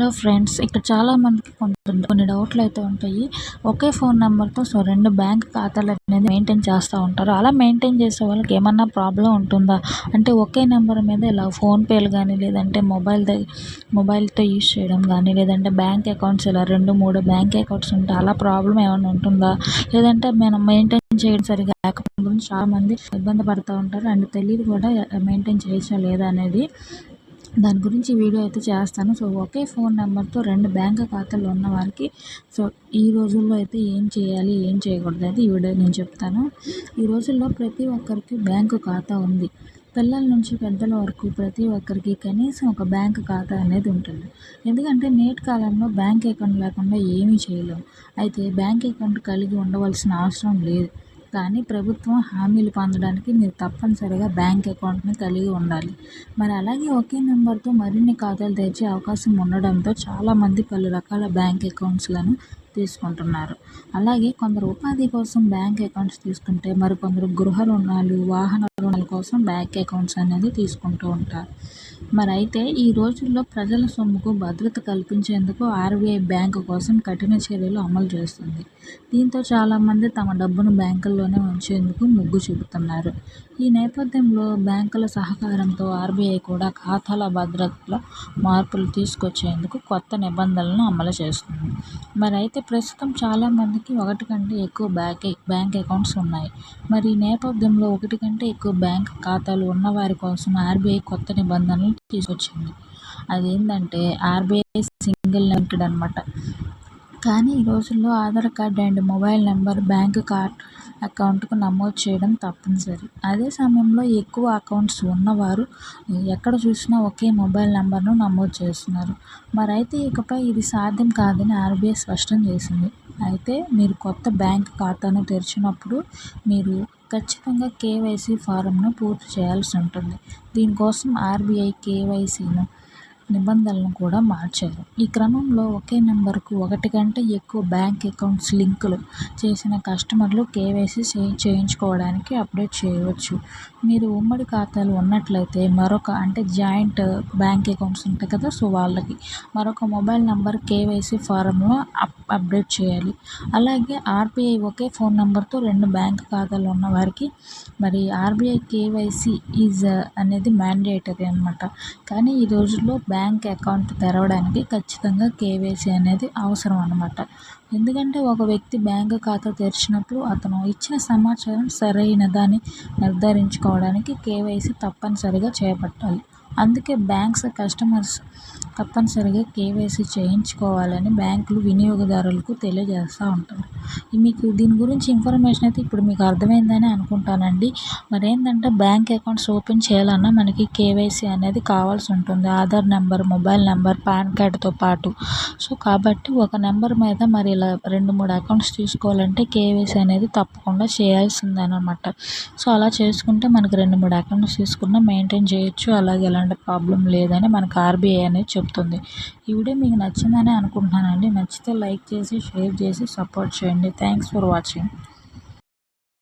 Hello friends, ఇక్కడ చాలామందికి కొన్ని డౌట్లు అయితే ఉంటాయి. ఒకే ఫోన్ నెంబర్తో 2 బ్యాంక్ ఖాతాలు అనేది మెయింటైన్ చేస్తూ ఉంటారు. అలా మెయింటైన్ చేసే వాళ్ళకి ఏమన్నా ప్రాబ్లం ఉంటుందా? అంటే ఒకే నెంబర్ మీద ఇలా ఫోన్‌పేలు కానీ, లేదంటే మొబైల్‌తో యూజ్ చేయడం కానీ, లేదంటే బ్యాంక్ అకౌంట్స్ ఇలా 2, 3 బ్యాంక్ అకౌంట్స్ ఉంటే అలా ప్రాబ్లం ఏమైనా ఉంటుందా? లేదంటే మనం మెయింటైన్ చేయడం సరిగ్గా లేకపోవడం గురించి చాలామంది ఇబ్బంది పడుతూ ఉంటారు. అండ్ తెలీదు కూడా మెయింటైన్ చేయొచ్చా లేదా అనేది. దాని గురించి వీడియో అయితే చేస్తాను. ఒకే ఫోన్ నెంబర్తో 2 బ్యాంక్ ఖాతాలు ఉన్నవారికి ఈ రోజుల్లో అయితే ఏం చేయాలి, ఏం చేయకూడదు అయితే ఈ వీడియో నేను చెప్తాను. ఈ రోజుల్లో ప్రతి ఒక్కరికి బ్యాంకు ఖాతా ఉంది. పిల్లల నుంచి పెద్దల వరకు ప్రతి ఒక్కరికి కనీసం ఒక బ్యాంక్ ఖాతా అనేది ఉంటుంది. ఎందుకంటే నేటి కాలంలో బ్యాంక్ అకౌంట్ లేకుండా ఏమీ చేయలేము. అయితే బ్యాంక్ అకౌంట్ కలిగి ఉండవలసిన అవసరం లేదు. కానీ ప్రభుత్వం హామీలు పొందడానికి మీరు తప్పనిసరిగా బ్యాంక్ అకౌంట్ని కలిగి ఉండాలి. మరి అలాగే ఒకే నెంబర్తో మరిన్ని ఖాతాలు తెరిచే అవకాశం ఉండడంతో చాలామంది పలు రకాల బ్యాంక్ అకౌంట్స్లను తీసుకుంటున్నారు. అలాగే కొందరు ఉపాధి కోసం బ్యాంక్ అకౌంట్స్ తీసుకుంటే మరికొందరు గృహ రుణాలు, వాహన రుణాల కోసం బ్యాంక్ అకౌంట్స్ అనేది తీసుకుంటూ ఉంటారు. మరి అయితే ఈ రోజుల్లో ప్రజల సొమ్ముకు భద్రత కల్పించేందుకు ఆర్బీఐ బ్యాంకు కోసం కఠిన చర్యలు అమలు చేస్తుంది. దీంతో చాలామంది తమ డబ్బును బ్యాంకుల్లోనే ఉంచేందుకు మొగ్గు చూపుతున్నారు. ఈ నేపథ్యంలో బ్యాంకుల సహకారంతో ఆర్బీఐ కూడా ఖాతాల భద్రతలో మార్పులు తీసుకొచ్చేందుకు కొత్త నిబంధనలను అమలు చేస్తుంది. మరి అయితే ప్రస్తుతం చాలామందికి ఒకటి కంటే ఎక్కువ బ్యాంక్ అకౌంట్స్ ఉన్నాయి. మరి ఈ నేపథ్యంలో ఒకటి కంటే ఎక్కువ బ్యాంక్ ఖాతాలు ఉన్నవారి కోసం ఆర్బీఐ కొత్త నిబంధనలు తీసుకొచ్చింది. అదేంటంటే ఆర్బీఐ సింగిల్ లింక్డ్ అనమాట. కానీ ఈ రోజుల్లో Aadhaar card and mobile number bank అకౌంట్కు నమోదు చేయడం తప్పనిసరి. అదే సమయంలో ఎక్కువ అకౌంట్స్ ఉన్నవారు ఎక్కడ చూసినా ఒకే మొబైల్ నెంబర్ను నమోదు చేస్తున్నారు. మరి అయితే ఇకపై ఇది సాధ్యం కాదని ఆర్బీఐ స్పష్టం చేసింది. అయితే మీరు కొత్త బ్యాంక్ ఖాతాను తెరిచినప్పుడు మీరు ఖచ్చితంగా కేవైసీ ఫారంను పూర్తి చేయాల్సి ఉంటుంది. దీనికోసం ఆర్బీఐ కేవైసీను నిబంధనలను కూడా మార్చారు. ఈ క్రమంలో ఒకే నెంబర్కు ఒకటి కంటే ఎక్కువ బ్యాంక్ అకౌంట్స్ లింకులు చేసిన కస్టమర్లు కేవైసీ చేయించుకోవడానికి అప్డేట్ చేయవచ్చు. మీరు ఉమ్మడి ఖాతాలు ఉన్నట్లయితే అంటే జాయింట్ బ్యాంక్ అకౌంట్స్ ఉంటాయి కదా, వాళ్ళకి మరొక మొబైల్ నెంబర్ కేవైసీ ఫారంలో అప్డేట్ చేయాలి. అలాగే ఆర్బీఐ ఒకే ఫోన్ నెంబర్తో 2 బ్యాంక్ ఖాతాలు ఉన్న వారికి మరి ఆర్బీఐ కేవైసీ అనేది మ్యాండేటరీ అనమాట. కానీ ఈ రోజుల్లో బ్యాంక్ అకౌంట్ తెరవడానికి ఖచ్చితంగా కేవైసీ అనేది అవసరం అన్నమాట. ఎందుకంటే ఒక వ్యక్తి బ్యాంకు ఖాతా తెరిచినప్పుడు అతను ఇచ్చిన సమాచారం సరైనదని నిర్ధారించుకోవడానికి కేవైసీ తప్పనిసరిగా చేపట్టాలి. అందుకే బ్యాంక్స్ కస్టమర్స్ తప్పనిసరిగా కేవైసీ చేయించుకోవాలని బ్యాంకులు వినియోగదారులకు తెలియజేస్తూ ఉంటారు. మీకు దీని గురించి ఇన్ఫర్మేషన్ అయితే ఇప్పుడు మీకు అర్థమైందని అనుకుంటానండి. మరి ఏంటంటే బ్యాంక్ అకౌంట్స్ ఓపెన్ చేయాలన్నా మనకి కేవైసీ అనేది కావాల్సి ఉంటుంది. Aadhaar number, mobile number, pan కార్డుతో పాటు. కాబట్టి ఒక నెంబర్ మీద మరి ఇలా 2, 3 అకౌంట్స్ తీసుకోవాలంటే కేవైసీ అనేది తప్పకుండా చేయాల్సిందేనమాట. అలా చేసుకుంటే మనకు 2, 3 అకౌంట్స్ తీసుకున్నా మెయింటైన్ చేయొచ్చు. అలాగే ఎలాంటి ప్రాబ్లం లేదని మనకు ఆర్బీఐ అనేది చెప్తుంది. ఈ వీడియో మీకు నచ్చిందని అనుకుంటున్నానండి. నచ్చితే లైక్ చేసి, షేర్ చేసి సపోర్ట్ చేయండి. Thanks for watching.